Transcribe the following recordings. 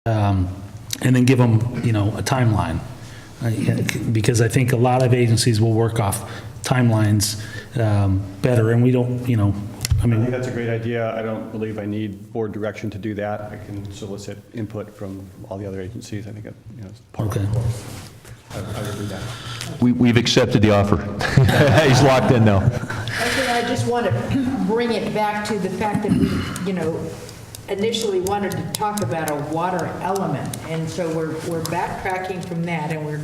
and then give them, a timeline. Because I think a lot of agencies will work off timelines better, and we don't, I think that's a great idea. I don't believe I need board direction to do that. I can solicit input from all the other agencies. I think it's part Okay. of the course. I would do that. We've accepted the offer. He's locked in now. Okay, I just want to bring it back to the fact that we, initially wanted to talk about a water element. And so we're backtracking from that, and we're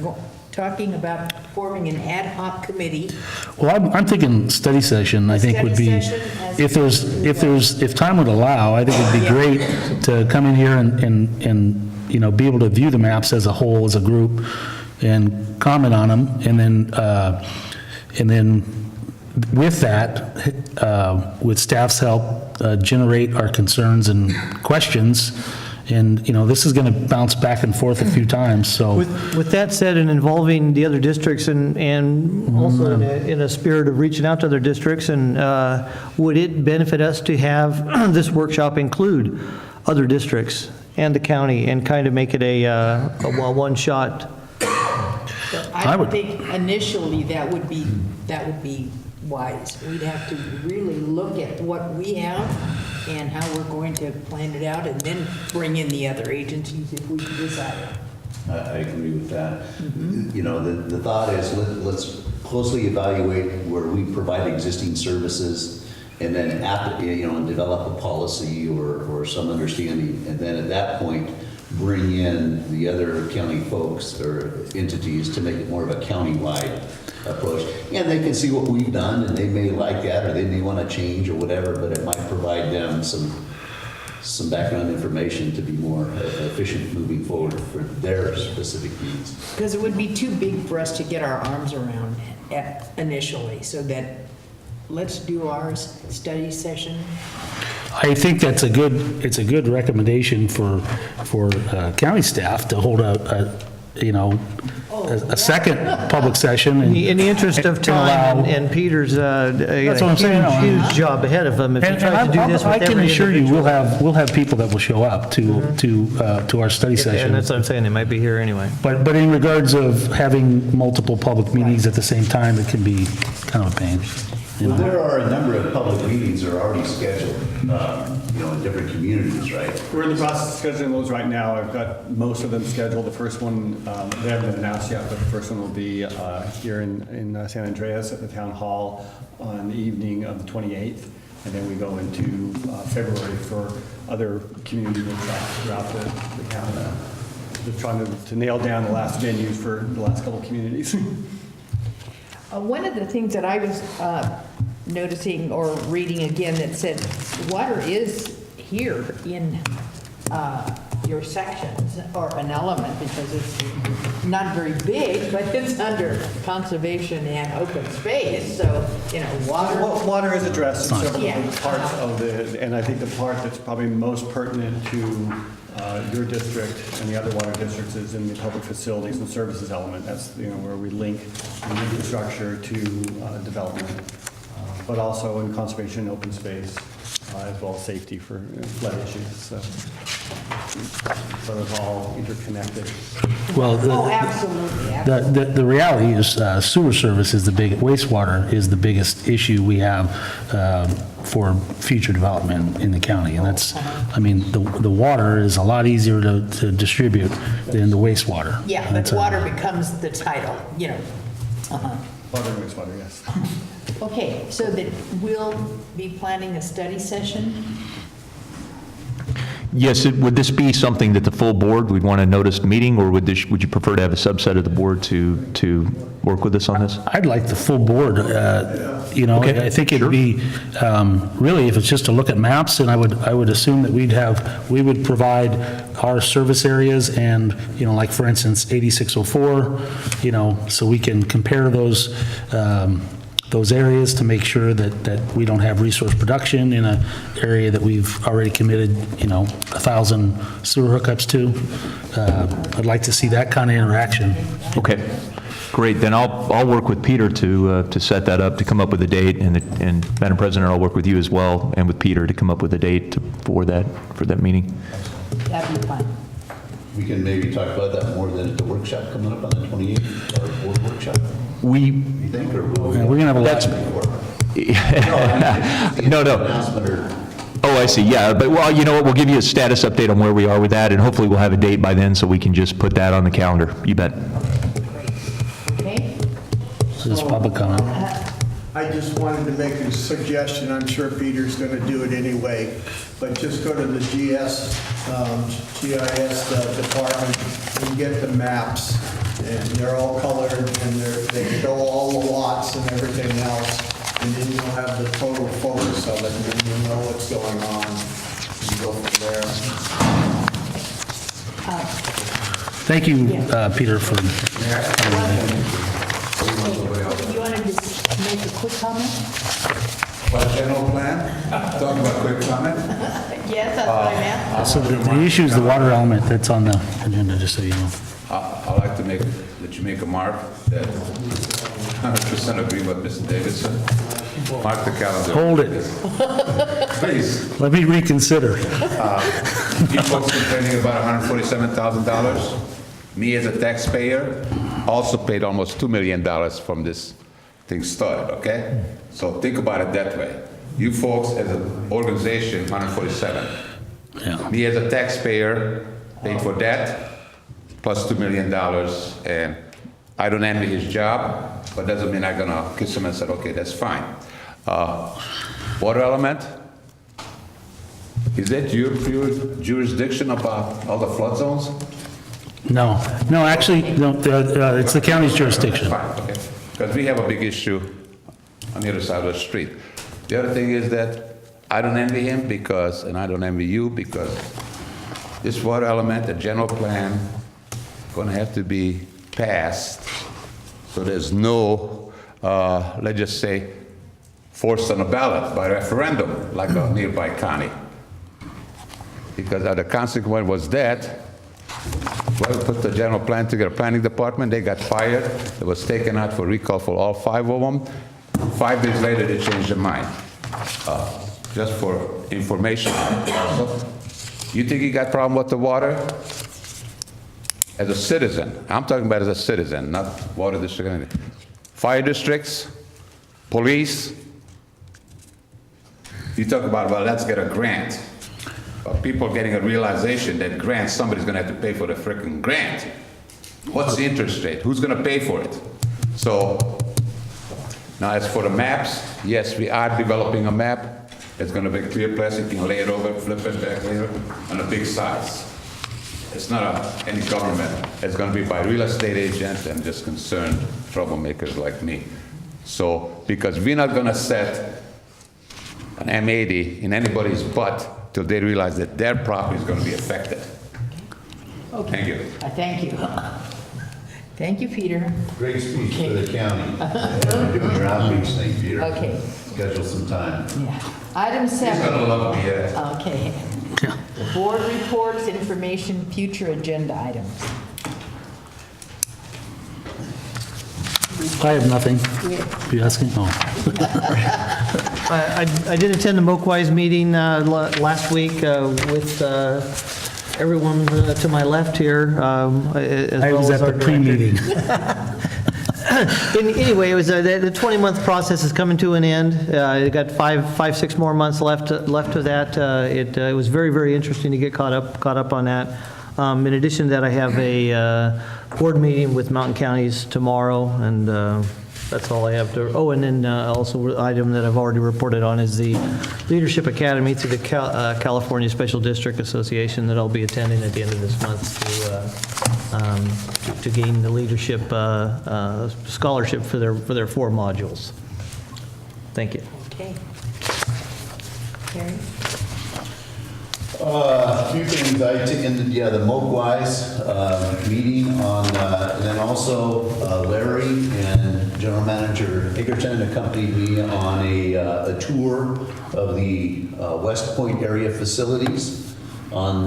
talking about forming an ad hoc committee. Well, I'm thinking study session, I think would be, Study session as- if time would allow, I think it'd be great to come in here and be able to view the maps as a whole, as a group, and comment on them, and then with that, with staff's help, generate our concerns and questions. And, this is going to bounce back and forth a few times, so. With that said, and involving the other districts and also in a spirit of reaching out to other districts, and would it benefit us to have this workshop include other districts and the county and kind of make it a one-shot? I would think initially that would be wise. We'd have to really look at what we have and how we're going to plan it out, and then bring in the other agencies if we desire. I agree with that. The thought is let's closely evaluate where we provide existing services, and then and develop a policy or some understanding, and then at that point bring in the other county folks or entities to make it more of a county-wide approach. And they can see what we've done, and they may like that, or they may want to change or whatever, but it might provide them some background information to be more efficient moving forward for their specific needs. Because it would be too big for us to get our arms around initially, so that let's do our study session. I think it's a good recommendation for county staff to hold a second public session. In the interest of time and Peter's That's what I'm saying. huge job ahead of him if he And tries to do this with I can every assure you, individual. we'll have people that will show up to our study And session. that's what I'm saying, they might be here anyway. But in regards of having multiple public meetings at the same time, it can be kind of a pain. Well, there are a number of public meetings that are already scheduled, in different communities, right? We're in the process of scheduling those right now. I've got most of them scheduled. The first one, they haven't been announced yet, but the first one will be here in San Andreas at the town hall on the evening of the 28th. And then we go into February for other community workshops throughout the county. Just trying to nail down the last venues for the last couple of communities. One of the things that I was noticing or reading again that said water is here in your sections, or an element, because it's not very big, but it's under conservation and open space, so, water. Water is addressed in several Yeah. different parts of and I think the part that's probably most pertinent to your district and the other water districts is in the public facilities and services element. That's, where we link the infrastructure to development, but also in conservation and open space, as well as safety for flood issues. So it's all interconnected. Well, Oh, absolutely. the reality is sewer service is wastewater is the biggest issue we have for future development in the county. And that's, the water is a lot easier to distribute than the wastewater. Yeah, but That's a- water becomes the title, Uh-huh. Water and wastewater, yes. Okay, so that we'll be planning a study session? Yes, would this be something that the full board would want to notice meeting, or would you prefer to have a subset of the board to work with us on this? I'd like the full board, Okay, I think it'd be, really, if it's just to look at maps, and I would assume that we would provide our service areas and, like for instance, 8604, so we can compare those areas to make sure that we don't have resource production in an area that we've already committed, 1,000 sewer hookups to. I'd like to see that kind of interaction. Okay, great. Then I'll work with Peter to set that up, to come up with a date, and Madam President, I'll work with you as well and with Peter to come up with a date for that meeting. That'd be fun. we can maybe talk about that more than at the workshop coming up on the 28th, our board workshop, We, you think, or will we? Yeah, we're gonna have a lot. No, no. Announcement or? Oh, I see, yeah, but, well, you know what, we'll give you a status update on where we are with that, and hopefully we'll have a date by then, so we can just put that on the calendar. You bet. Okay? This is public comment. I just wanted to make a suggestion, I'm sure Peter's going to do it anyway, but just go to the GIS department and get the maps, and they're all colored, and they show all the lots and everything else, and then you'll have the total focus of it, and then you'll know what's going on, and go from there. Thank you, Peter, for, You want to just make a quick comment? What, general plan? Talking about quick comment? Yes, that's what I meant. so the issue is the water element that's on the agenda, just so you know. I'd like to let you make a mark that 100% agree with Mr. Davidson. Mark the calendar. Hold it. Please. Let me reconsider. You folks complaining about $147,000? Me as a taxpayer also paid almost $2 million from this thing started, okay? So think about it that way. You folks as an organization, 147. Yeah. Me as a taxpayer paid for that, plus $2 million, and I don't envy his job, but doesn't mean I'm gonna kiss him and say, okay, that's fine. Water element, is that your jurisdiction about all the flood zones? No, actually, no, it's the county's jurisdiction. Fine, okay. Because we have a big issue on the other side of the street. The other thing is that I don't envy him because, and I don't envy you because this water element, the general plan, gonna have to be passed, so there's no, let's just say, forced on a ballot by referendum, like a nearby county. Because the consequence was that, well, we put the general plan together, planning department, they got fired, it was taken out for recall for all 5 of them. 5 days later, they changed their mind. Just for information. You think you got problem with the water? As a citizen, I'm talking about as a citizen, not water district, anything. Fire districts, police, you talk about, well, let's get a grant. People getting a realization that grant, somebody's gonna have to pay for the frickin' grant. What's the interest rate? Who's gonna pay for it? So, now as for the maps, yes, we are developing a map. It's gonna be clear plastic, you can lay it over, flip it back later, on a big size. It's not any government. It's gonna be by real estate agents and just concerned troublemakers like me. So, because we're not gonna set an M80 in anybody's butt till they realize that their property is going to be affected. Okay. Thank you. Thank you. Thank you, Peter. Great speech for the county. You're doing your outreach thing, Peter. Okay. Schedule some time. Yeah. Item He's going to 7. love me, yeah. Okay. Board reports, information, future agenda items. I have nothing. You asking? Oh. I did attend the Mokwise meeting last week with everyone to my left here, as I well was as at our the director. pre-meeting. Anyway, it was the 20-month process is coming to an end. It got 6 more months left of that. It was very, very interesting to get caught up on that. In addition to that, I have a board meeting with Mountain Counties tomorrow, and that's all I have to. Oh, and then also an item that I've already reported on is the Leadership Academy through the California Special District Association that I'll be attending at the end of this month to gain the leadership scholarship for their 4 modules. Thank you. Okay. Terry? A few things I attended, the Mokwise meeting on, and then also Larry and General Manager Egerton accompanied me on a tour of the West Point area facilities on,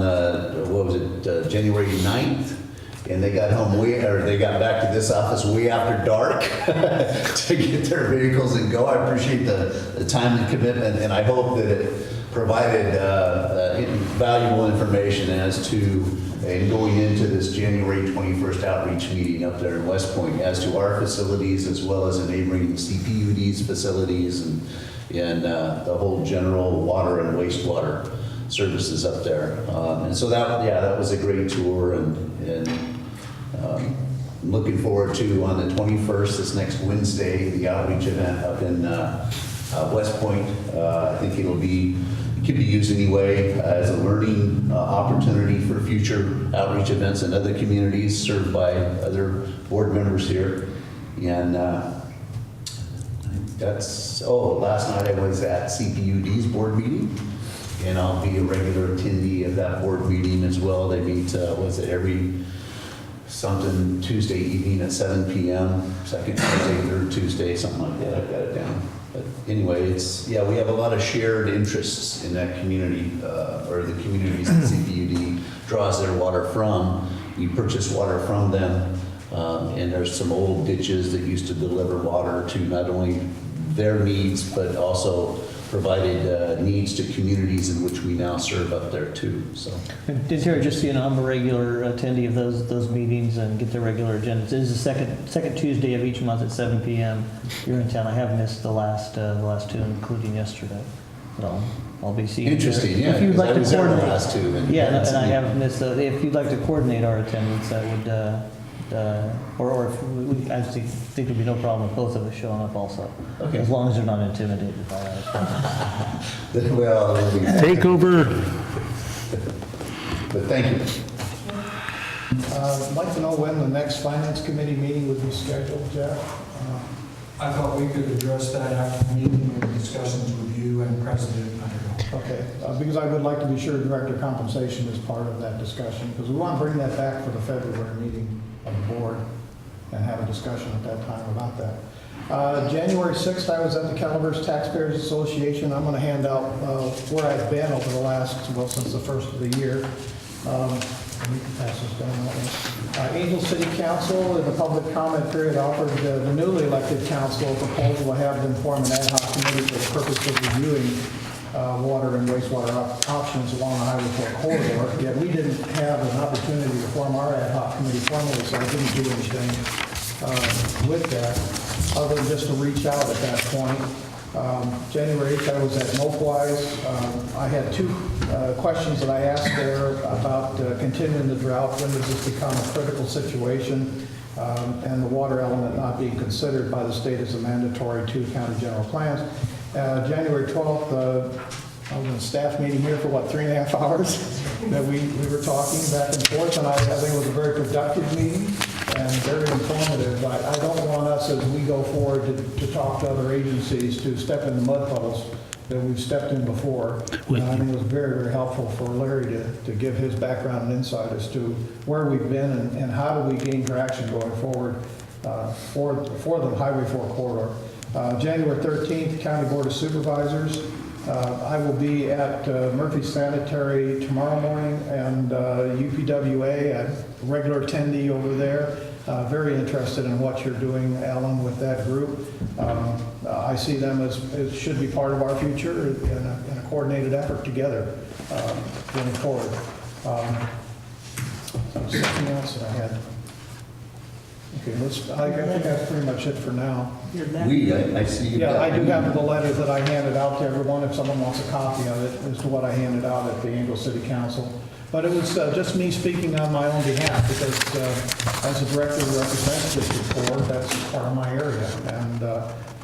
January 9th. And they got they got back to this office way after dark to get their vehicles and go. I appreciate the time and commitment, and I hope that it provided valuable information as to and going into this January 21st outreach meeting up there in West Point as to our facilities as well as neighboring CPUD's facilities and the whole general water and wastewater services up there. And so that was a great tour, and I'm looking forward to on the 21st, this next Wednesday, the outreach event up in West Point. I think it could be used anyway as a learning opportunity for future outreach events in other communities served by other board members here. And last night I was at CPUD's board meeting, and I'll be a regular attendee of that board meeting as well. They meet, every something Tuesday evening at 7 p.m., second Tuesday, third Tuesday, something like that. I've got it down. But anyway, we have a lot of shared interests in that community, or the communities that CPUD draws their water from. We purchase water from them, and there's some old ditches that used to deliver water to not only their needs, but also provided needs to communities in which we now serve up there too. So, Did Terry just I'm a regular attendee of those meetings and get the regular agenda. It is the second Tuesday of each month at 7 p.m. You're in town. I have missed the last two, including yesterday. So I'll be seeing you there. interesting, yeah. If you'd 'cause like I to was there the coordinate, last two. and I have missed. If you'd like to coordinate our attendance, that would. Or if I think there'd be no problem with both of us showing up also, Okay. as long as they're not intimidated by us. Well, Take over. but thank you. I'd like to know when the next Finance Committee meeting would be scheduled, Jeff. I thought we could address that after the meeting with discussions with you and President Underhill. Okay, because I would like to be sure Director Compensation is part of that discussion, because we want to bring that back for the February meeting of the board and have a discussion at that time about that. January 6th, I was at the Calaveras Taxpayers Association. I'm going to hand out where I've been over the last, since the first of the year. We can pass this down that way. Angel City Council, in the public comment period, offered the newly elected council a proposal to have them form an ad hoc committee for the purpose of reviewing water and wastewater options along the Highway 4 corridor. Yet we didn't have an opportunity to form our ad hoc committee formally, so I didn't do anything with that, other than just to reach out at that point. January 8th, I was at Mopewise. I had two questions that I asked there about continuing the drought. When does this become a critical situation? And the water element not being considered by the state as a mandatory to county general plans. January 12th, I was in a staff meeting here for 3.5 hours that we were talking back and forth, and I think it was a very productive meeting and very informative. I don't want us, as we go forward to talk to other agencies, to step in the mud puddles that we've stepped in before. And I think it was very, very helpful for Larry to give his background and insight as to where we've been and how do we gain traction going forward for the Highway 4 corridor. January 13th, County Board of Supervisors. I will be at Murphy Sanitary tomorrow morning and UPWA, a regular attendee over there. Very interested in what you're doing, Alan, with that group. I see them as should be part of our future in a coordinated effort together going forward. Something else that I had. Okay, I think that's pretty much it for now. I see you. Yeah, I do have the letter that I handed out to everyone, if someone wants a copy of it, as to what I handed out at the Angel City Council. But it was just me speaking on my own behalf, because as a director who represents District 4, that's part of my area. And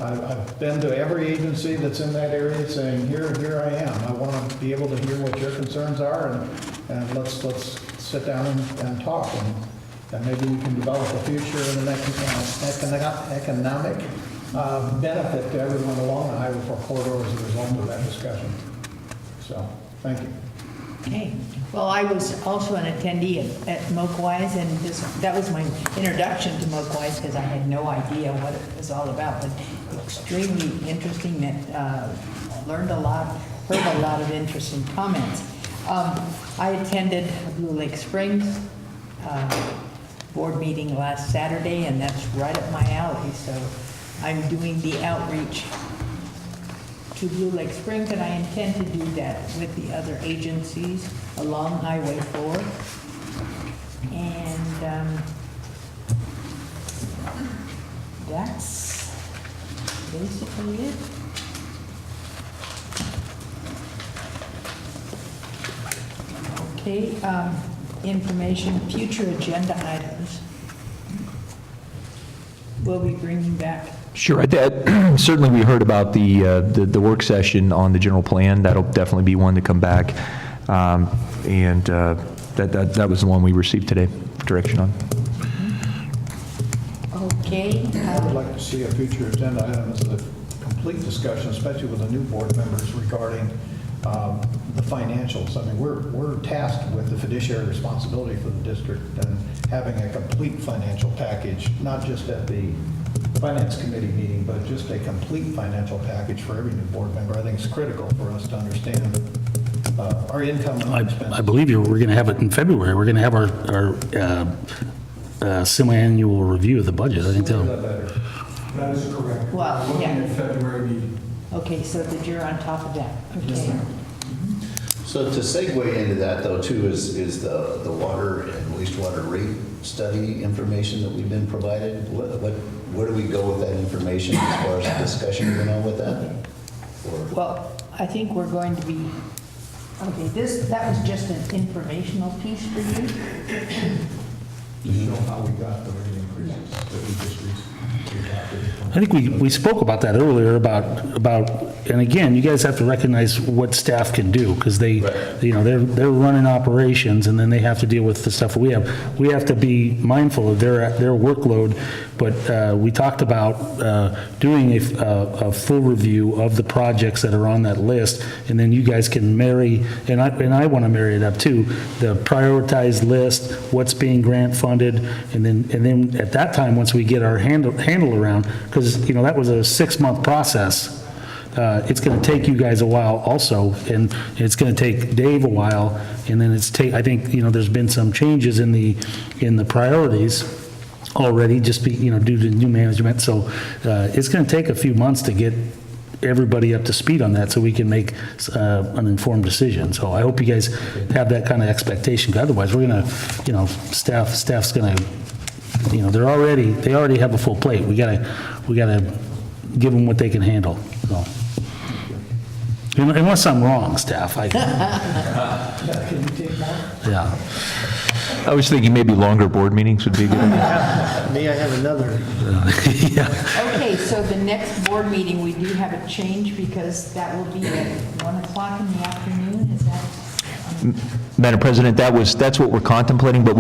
I've been to every agency that's in that area saying, here I am. I want to be able to hear what your concerns are, and let's sit down and talk. And maybe we can develop a future and an economic benefit to everyone along the Highway 4 corridor as a result of that discussion. So, thank you. Okay. Well, I was also an attendee at Mopewise, and that was my introduction to Mopewise because I had no idea what it was all about. But extremely interesting. That learned a lot, heard a lot of interesting comments. I attended Blue Lake Springs board meeting last Saturday, and that's right up my alley. So I'm doing the outreach to Blue Lake Springs, and I intend to do that with the other agencies along Highway 4. that it? Okay, information, future agenda items. We'll be bringing back. Sure. Certainly, we heard about the work session on the general plan. That'll definitely be one to come back. And that was the one we received today, direction on. Okay. I would like to see a future agenda item as a complete discussion, especially with the new board members regarding the financials. I mean, we're tasked with the fiduciary responsibility for the district and having a complete financial package, not just at the finance committee meeting, but just a complete financial package for every new board member. I think it's critical for us to understand our income and our expenses. I believe we're going to have it in February. We're going to have our semi-annual review of the budget, I think. Sooner the better. That is correct. Well, We're looking yeah. at February meeting. Okay, so that you're on top of that. Yes, Okay. ma'am. So to segue into that though too is the water and wastewater rate study information that we've been provided. Where do we go with that information as far as the discussion going on with that? Or- Well, I think we're going to be, okay, that was just an informational piece for you? To show how we got the rate increases that we just recently adopted. I think we spoke about that earlier about, and again, you guys have to recognize what staff can do, because they, Right. you know, they're running operations, and then they have to deal with the stuff we have. We have to be mindful of their workload, but we talked about doing a full review of the projects that are on that list, and then you guys can marry, and I want to marry it up too, the prioritized list, what's being grant funded, and then at that time, once we get our handle around, because, you know, that was a 6-month process. It's going to take you guys a while also, and it's going to take Dave a while, and then I think, you know, there's been some changes in the priorities already, just due to new management, so it's going to take a few months to get everybody up to speed on that, so we can make an informed decision. So I hope you guys have that kind of expectation, 'cause otherwise we're going to, staff's going to, they already have a full plate. We gotta give them what they can handle, so. Unless I'm wrong, staff, Can you take more? yeah. I was thinking maybe longer board meetings would be a good idea. May I have another? Yeah. Okay, so the next board meeting, we do have a change because that will be at 1 o'clock in the afternoon, is that? Madam President, that's what we're contemplating, but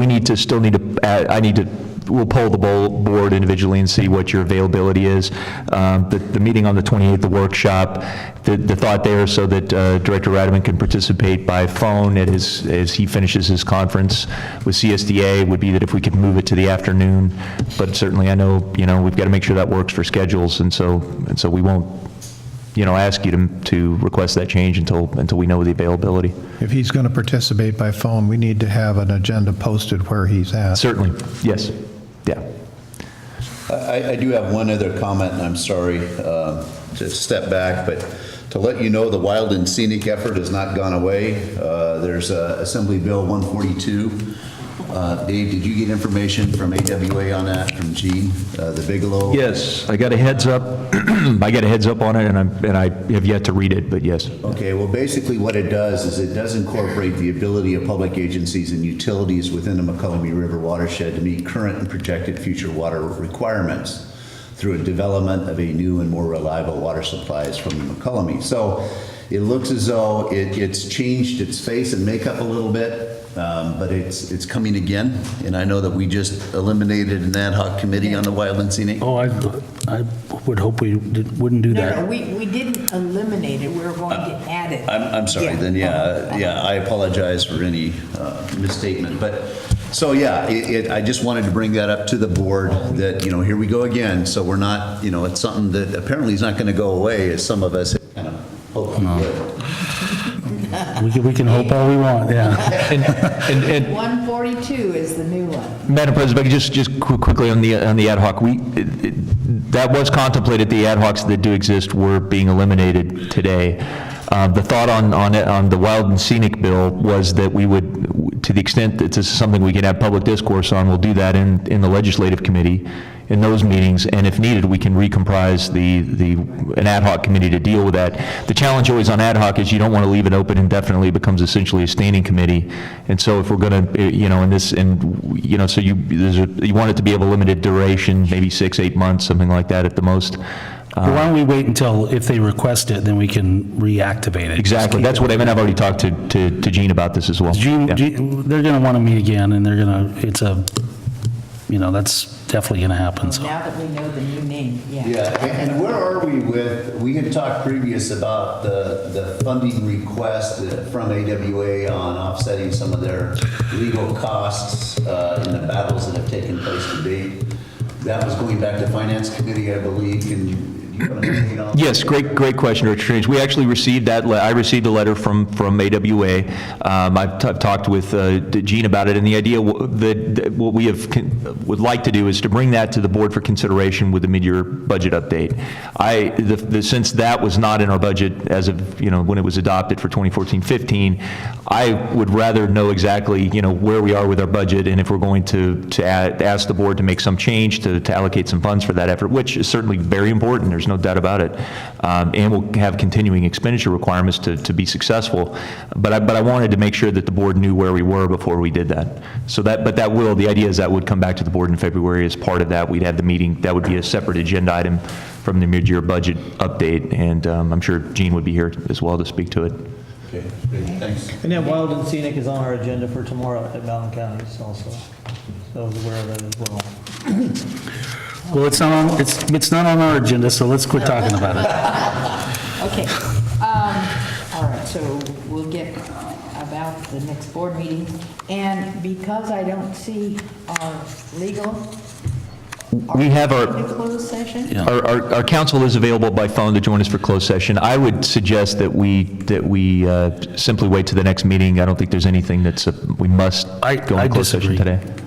we'll poll the board individually and see what your availability is. The meeting on the 28th, the workshop, the thought there so that Director Rademan can participate by phone as he finishes his conference with CSDA would be that if we could move it to the afternoon, but certainly I know, we've got to make sure that works for schedules, and so we won't, ask you to request that change until we know the availability. If he's going to participate by phone, we need to have an agenda posted where he's at. Certainly, yes, yeah. I do have one other comment, and I'm sorry to step back, but to let you know, the wild and scenic effort has not gone away. There's Assembly Bill 142. Dave, did you get information from AWA on that, from Gene, the Bigelow? Yes, I got a heads up. I got a heads up on it, and I have yet to read it, but yes. Okay, well, basically what it does is it does incorporate the ability of public agencies and utilities within the McCollum River watershed to meet current and projected future water requirements through a development of a new and more reliable water supplies from the McCollum. So it looks as though it's changed its face and makeup a little bit. But it's coming again, and I know that we just eliminated an ad hoc committee on the wild and scenic. Oh, I would hope we wouldn't do that. No, we didn't eliminate it, we were going to add it. I'm sorry, Yeah. then, yeah, I apologize for any misstatement, but, so, yeah, I just wanted to bring that up to the board, that, here we go again, so we're not, it's something that apparently is not going to go away, as some of us had kind of hoped we would. We can hope all we want, yeah. And 142 is the new one. Madam President, if I could just quickly on the ad hoc, that was contemplated, the ad hocs that do exist were being eliminated today. The thought on the wild and scenic bill was that we would, to the extent that this is something we can have public discourse on, we'll do that in the legislative committee, in those meetings, and if needed, we can recomprise an ad hoc committee to deal with that. The challenge always on ad hoc is you don't want to leave it open indefinitely. It becomes essentially a standing committee. And so if we're going to, so you want it to be of a limited duration, maybe 6, 8 months, something like that at the most. But why don't we wait until, if they request it, then we can reactivate it. Exactly. That's what I've already talked to Gene about this as well. Gene, Yeah. they're going to want to meet again, and they're going to, that's definitely going to happen, so. Now that we know the new name, yeah. Yeah, and where are we we had talked previous about the funding request from AWA on offsetting some of their legal costs in the battles that have taken place to date. That was going back to Finance Committee, I believe. Can you want to update on that? Yes, great question, Richard Strange. We actually received I received a letter from AWA. I've talked with Gene about it, and the idea that what we would like to do is to bring that to the board for consideration with the mid-year budget update. Since that was not in our budget as of, when it was adopted for 2014-15, I would rather know exactly, where we are with our budget, and if we're going to ask the board to make some change to allocate some funds for that effort, which is certainly very important. There's no doubt about it. And we'll have continuing expenditure requirements to be successful. But I wanted to make sure that the board knew where we were before we did that. So the idea is that would come back to the board in February as part of that. We'd have the meeting. That would be a separate agenda item from the mid-year budget update. And I'm sure Gene would be here as well to speak to it. Okay, great, thanks. And then Wild and Scenic is on our agenda for tomorrow at Mountain County also. So I was aware of that as well. Well, it's not on our agenda, so let's quit talking about it. Okay. All right, so we'll get about the next board meeting. And because I don't see our legal, We have in a closed session? Yeah. Our counsel is available by phone to join us for closed session. I would suggest that we simply wait to the next meeting. I don't think there's anything we must go I in closed session disagree. today.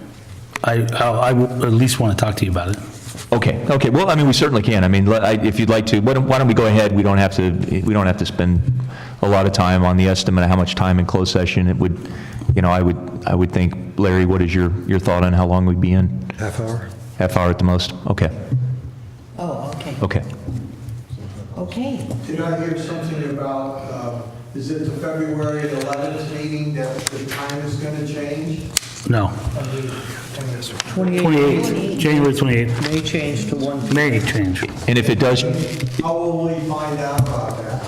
I would at least want to talk to you about it. Okay. Well, we certainly can. If you'd like to, why don't we go ahead? We don't have to spend a lot of time on the estimate of how much time in closed session it would, I would think, Larry, what is your thought on how long we'd be in? Half hour. Half hour at the most? Okay. Oh, okay. Okay. Okay. Did I hear something about, is it the February 11th meeting that the time is going to change? No. 28th, January 28th, May change to 1. May change. And if it does, How will we find out about that?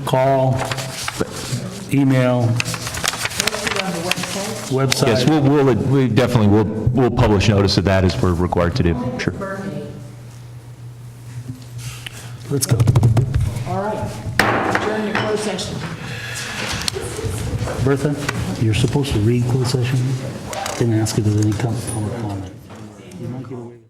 Call, email, Posted on the website? yes, website. we definitely will publish notice of that as we're required to do. Sure. Let's go. All right. Adjourn the closed session. Bertha, you're supposed to read closed session. Didn't ask if there's any public comment. You might get away with it.